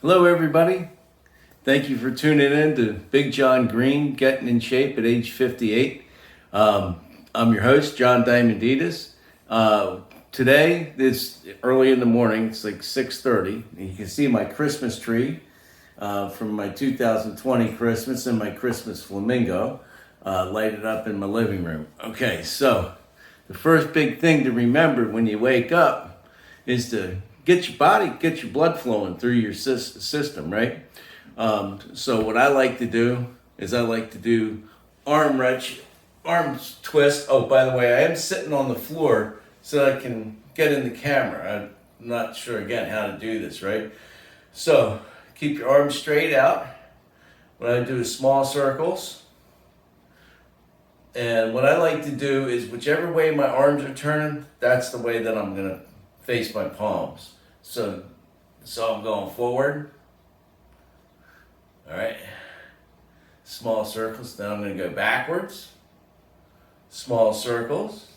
Hello, everybody. Thank you for tuning in to Big John Green, Getting in Shape at age 58. I'm your host, John Diamondidis. Today, it's early in the morning. It's like 6:30. You can see my Christmas tree from my 2020 Christmas and my Christmas flamingo lighted up in my living room. Okay, so the first big thing to remember when you wake up is to get your blood flowing through your system, right? So what I like to do is I like to do arm twist. Oh, by the way, I am sitting on the floor so I can get in the camera. I'm not sure again how to do this, right? So keep your arms straight out. What I do is small circles. And what I like to do is whichever way my arms are turning, that's the way that I'm gonna face my palms. So I'm going forward. All right. Small circles. Then I'm gonna go backwards. Small circles.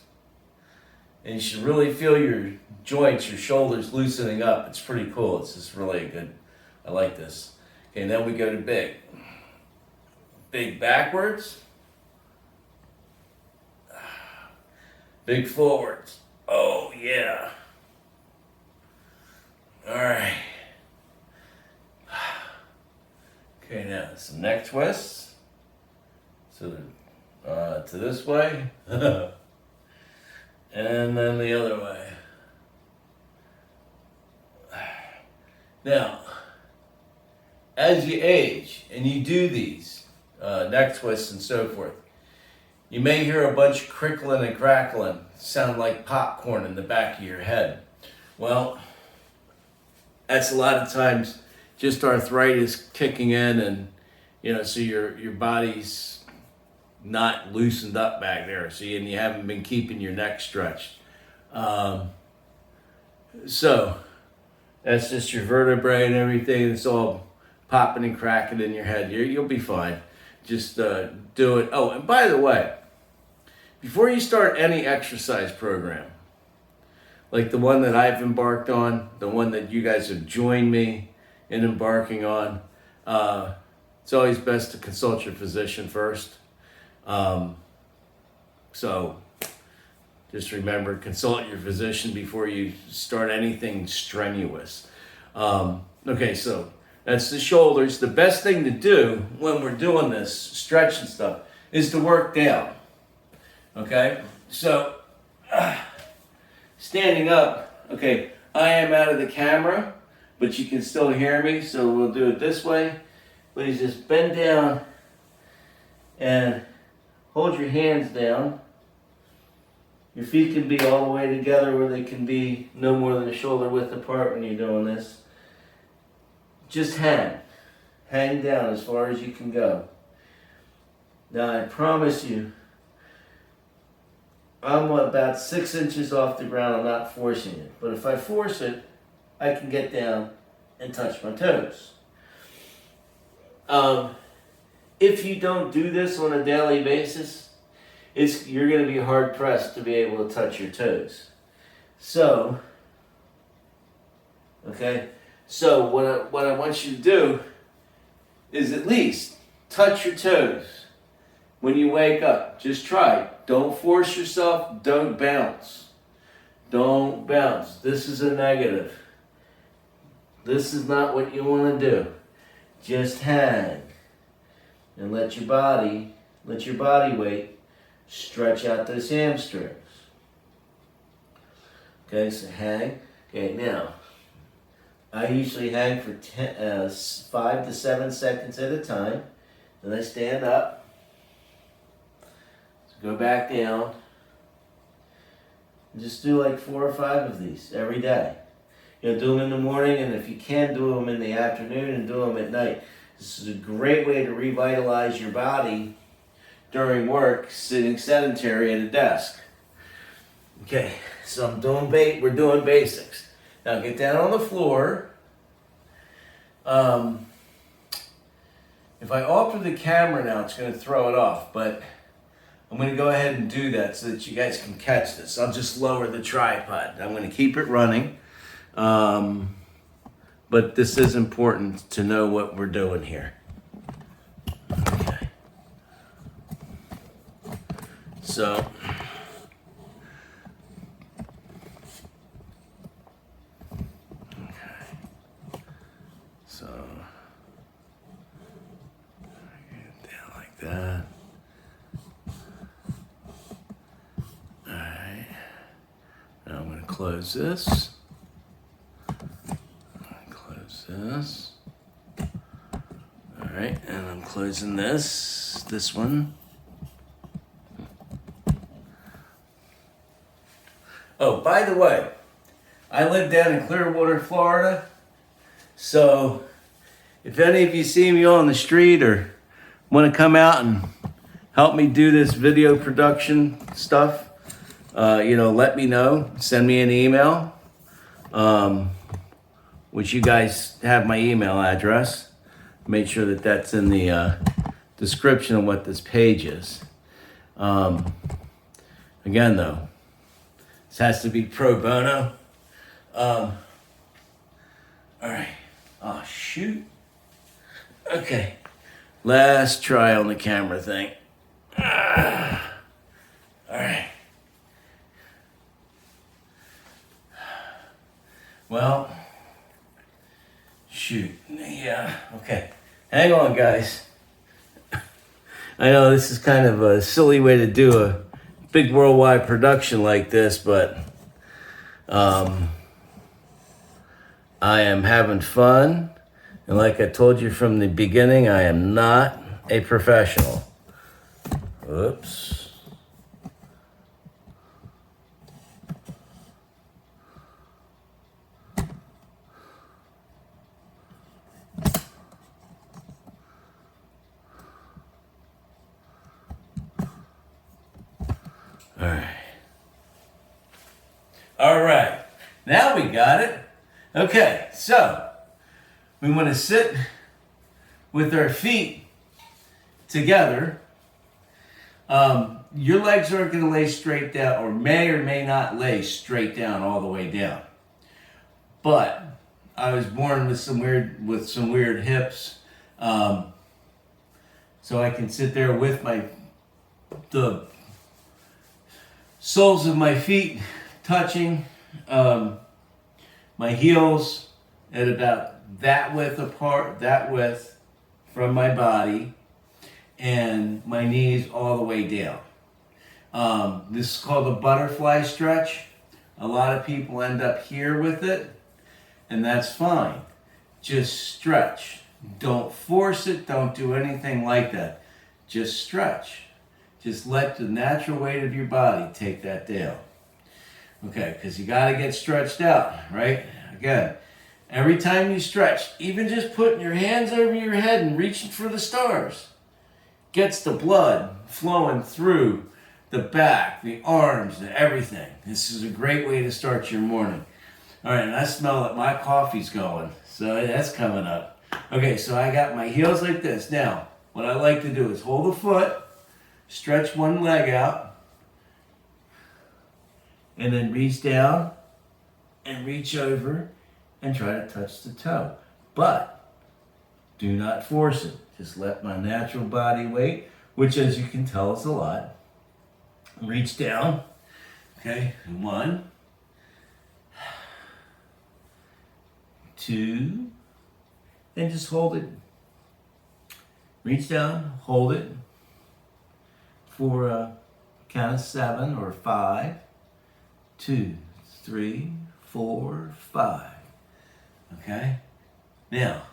And you should really feel your joints, your shoulders loosening up. It's pretty cool. It's just really good. I like this. Okay, then we go to big. Big backwards. Big forwards. Oh, yeah. All right. Okay, now some neck twists. So to this way. And then the other way. Now, as you age and you do these neck twists and so forth, you may hear a bunch of crickling and crackling, sound like popcorn in the back of your head. Well, that's a lot of times just arthritis kicking in, and so your body's not loosened up back there. See, and you haven't been keeping your neck stretched. So that's just your vertebrae and everything. It's all popping and cracking in your head. You'll be fine. Just do it. Oh, and by the way, before you start any exercise program, like the one that I've embarked on, the one that you guys have joined me in embarking on, it's always best to consult your physician first. So just remember, consult your physician before you start anything strenuous. Okay, so that's the shoulders. The best thing to do when we're doing this stretch and stuff is to work down. Okay, so standing up. Okay, I am out of the camera, but you can still hear me, so we'll do it this way. Please just bend down and hold your hands down. Your feet can be all the way together where they can be no more than a shoulder width apart when you're doing this. Just hang. Hang down as far as you can go. Now I promise you, I'm about 6 inches off the ground. I'm not forcing it. But if I force it, I can get down and touch my toes. If you don't do this on a daily basis, you're going to be hard pressed to be able to touch your toes. So what I want you to do is at least touch your toes when you wake up. Just try. Don't force yourself. Don't bounce. Don't bounce. This is a negative. This is not what you want to do. Just hang and let your body weight stretch out those hamstrings. Okay, so hang. Okay, now I usually hang for 5 to 7 seconds at a time. Then I stand up. Go back down. And just do like 4 or 5 of these every day. Do them in the morning, and if you can, do them in the afternoon and do them at night. This is a great way to revitalize your body during work, sitting sedentary at a desk. Okay, so we're doing basics. Now get down on the floor. If I alter the camera now, it's going to throw it off, but I'm going to go ahead and do that so that you guys can catch this. I'll just lower the tripod. I'm going to keep it running. But but this is important to know what we're doing here. Okay. So, down like that. All right. Now I'm going to close this. Close this. All right, and I'm closing this one. Oh, by the way, I live down in Clearwater, Florida. So if any of you see me on the street or want to come out and help me do this video production stuff, let me know. Send me an email, which you guys have my email address. Make sure that that's in the description of what this page is. Again, though, this has to be pro bono. All right. Oh, shoot. Okay. Last try on the camera thing. All right. Well, shoot. Yeah. Okay. Hang on, guys. I know this is kind of a silly way to do a big worldwide production like this, but I am having fun. And like I told you from the beginning, I am not a professional. Oops. All right. Now we got it. Okay, so we want to sit with our feet together. Your legs aren't going to lay straight down, or may not lay straight down all the way down. But I was born with some weird hips, so I can sit there with the soles of my feet touching my heels at about that width apart, that width from my body, and my knees all the way down. This is called a butterfly stretch. A lot of people end up here with it, and that's fine. Just stretch. Don't force it. Don't do anything like that. Just stretch. Just let the natural weight of your body take that down. Okay, because you got to get stretched out, right? Again, every time you stretch, even just putting your hands over your head and reaching for the stars, gets the blood flowing through the back, the arms, and everything. This is a great way to start your morning. All right, and I smell that my coffee's going, so that's coming up. Okay, so I got my heels like this. Now, what I like to do is hold a foot, stretch one leg out, and then reach down and reach over and try to touch the toe. But do not force it. Just let my natural body weight, which as you can tell is a lot, reach down. Okay, 1, 2, and just hold it. Reach down, hold it for a count of 7 or 5. 2, 3, 4, 5. Okay? Now,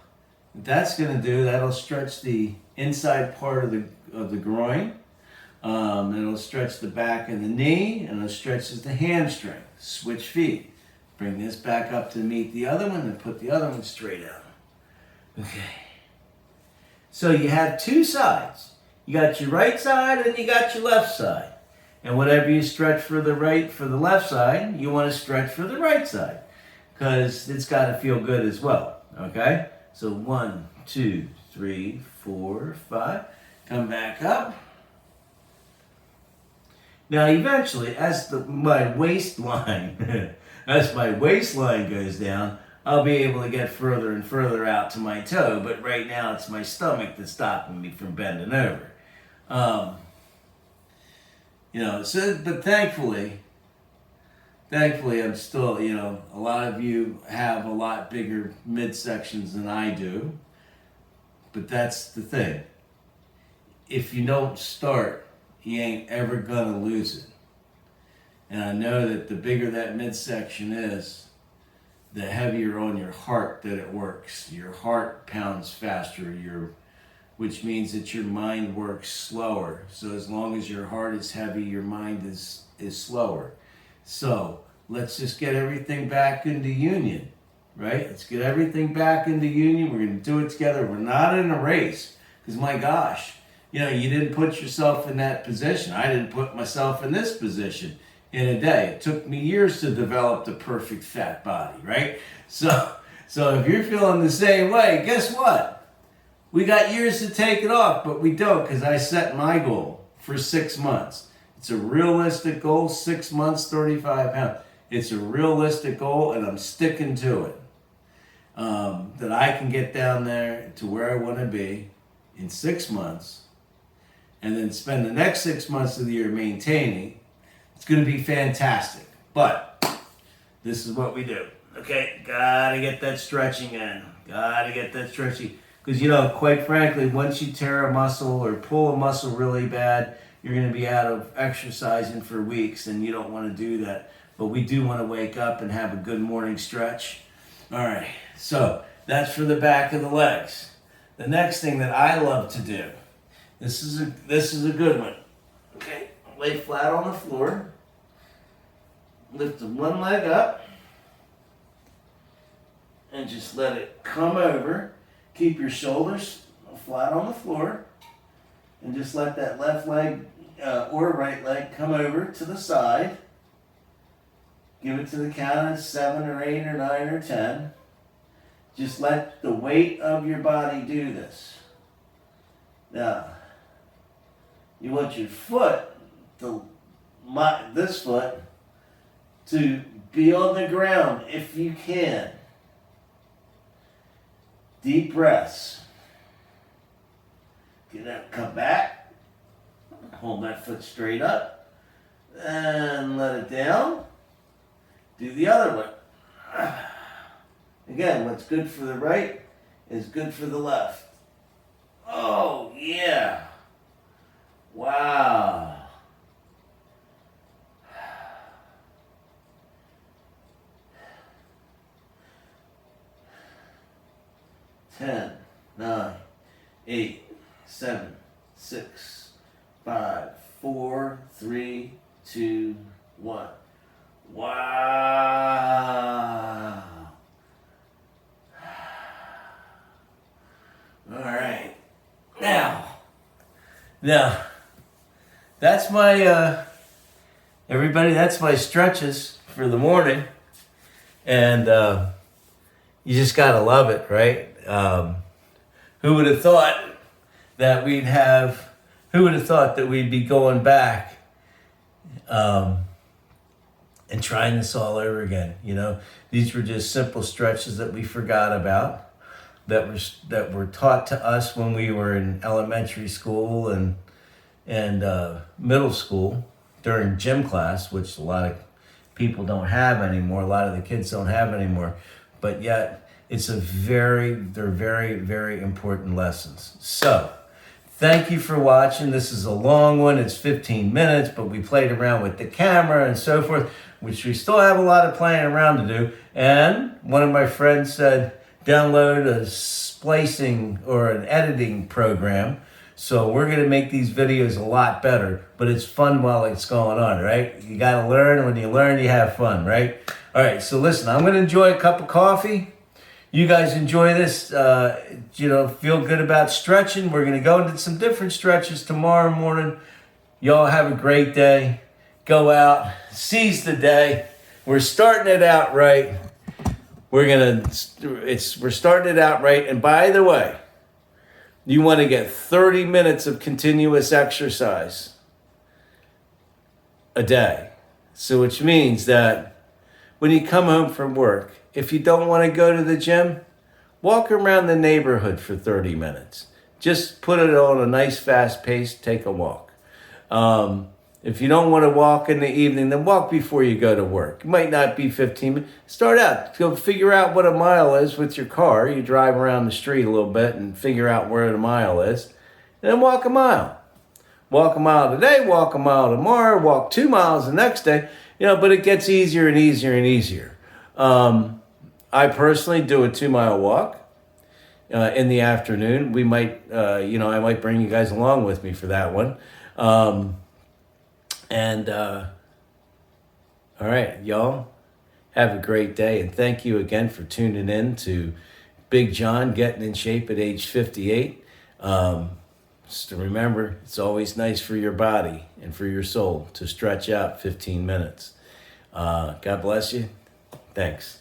what that's going to do, that'll stretch the inside part of the groin. And it'll stretch the back of the knee, and it'll stretch the hamstring. Switch feet. Bring this back up to meet the other one, and put the other one straight out. Okay. So you have two sides. You got your right side, and you got your left side. And whatever you stretch for the left side, you want to stretch for the right side, because it's got to feel good as well. Okay? So 1, 2, 3, 4, 5. Come back up. Now eventually, as my waistline goes down, I'll be able to get further and further out to my toe. But right now it's my stomach that's stopping me from bending over. But thankfully I'm still, a lot of you have a lot bigger midsections than I do. But that's the thing. If you don't start, you ain't ever gonna lose it. And I know that the bigger that midsection is, the heavier on your heart that it works. Your heart pounds faster, which means that your mind works slower. So as long as your heart is heavy, your mind is slower. So let's just get everything back into union, right? Let's get everything back into union. We're gonna do it together. We're not in a race, because my gosh, you didn't put yourself in that position. I didn't put myself in this position in a day. It took me years to develop the perfect fat body, right? So if you're feeling the same way, guess what? We got years to take it off, but we don't, because I set my goal for 6 months. It's a realistic goal, 6 months, 35 pounds. It's a realistic goal, and I'm sticking to it. That I can get down there to where I want to be in 6 months, and then spend the next 6 months of the year maintaining. It's going to be fantastic. But this is what we do. Okay? Gotta get that stretching in. Gotta get that stretching. Because, quite frankly, once you tear a muscle or pull a muscle really bad, you're going to be out of exercising for weeks, and you don't want to do that. But we do want to wake up and have a good morning stretch. All right. So that's for the back of the legs. The next thing that I love to do, this is a good one. Okay? Lay flat on the floor. Lift the one leg up. And just let it come over. Keep your shoulders flat on the floor. And just let that left leg or right leg come over to the side. Give it to the count of 7 or 8 or 9 or 10. Just let the weight of your body do this. Now, you want your foot, this foot, to be on the ground if you can. Deep breaths. Get up, come back. Hold that foot straight up. And let it down. Do the other one. Again, what's good for the right is good for the left. Oh, yeah. Wow. Ten, 9, 8, 7, 6, 5, 4, 3, 2, 1. Wow. All right. Now, that's my, everybody, that's my stretches for the morning. And you just got to love it, right? Who would have thought that we'd be going back and trying this all over again? These were just simple stretches that we forgot about, that were taught to us when we were in elementary school and middle school during gym class, which a lot of people don't have anymore. A lot of the kids don't have anymore, but yet they're very, very important lessons. So, thank you for watching. This is a long one. It's 15 minutes, but we played around with the camera and so forth, which we still have a lot of playing around to do. And one of my friends said, download a splicing or an editing program. So we're going to make these videos a lot better, but it's fun while it's going on, right? You got to learn. When you learn, you have fun, right? All right, so listen, I'm going to enjoy a cup of coffee. You guys enjoy this, feel good about stretching. We're going to go into some different stretches tomorrow morning. Y'all have a great day. Go out, seize the day. We're starting it out right. We're starting it out right. And by the way, you want to get 30 minutes of continuous exercise a day. So which means that when you come home from work, if you don't want to go to the gym, walk around the neighborhood for 30 minutes. Just put it on a nice fast pace, take a walk. If you don't want to walk in the evening, then walk before you go to work. It might not be 15 minutes. Start out. Go figure out what a mile is with your car. You drive around the street a little bit and figure out where the mile is. And then walk a mile. Walk a mile today, walk a mile tomorrow, walk 2 miles the next day. But it gets easier and easier and easier. I personally do a 2-mile walk in the afternoon. We might, I might bring you guys along with me for that one. All right, y'all, have a great day. And thank you again for tuning in to Big John Getting in Shape at age 58. Just to remember, it's always nice for your body and for your soul to stretch out 15 minutes. God bless you. Thanks.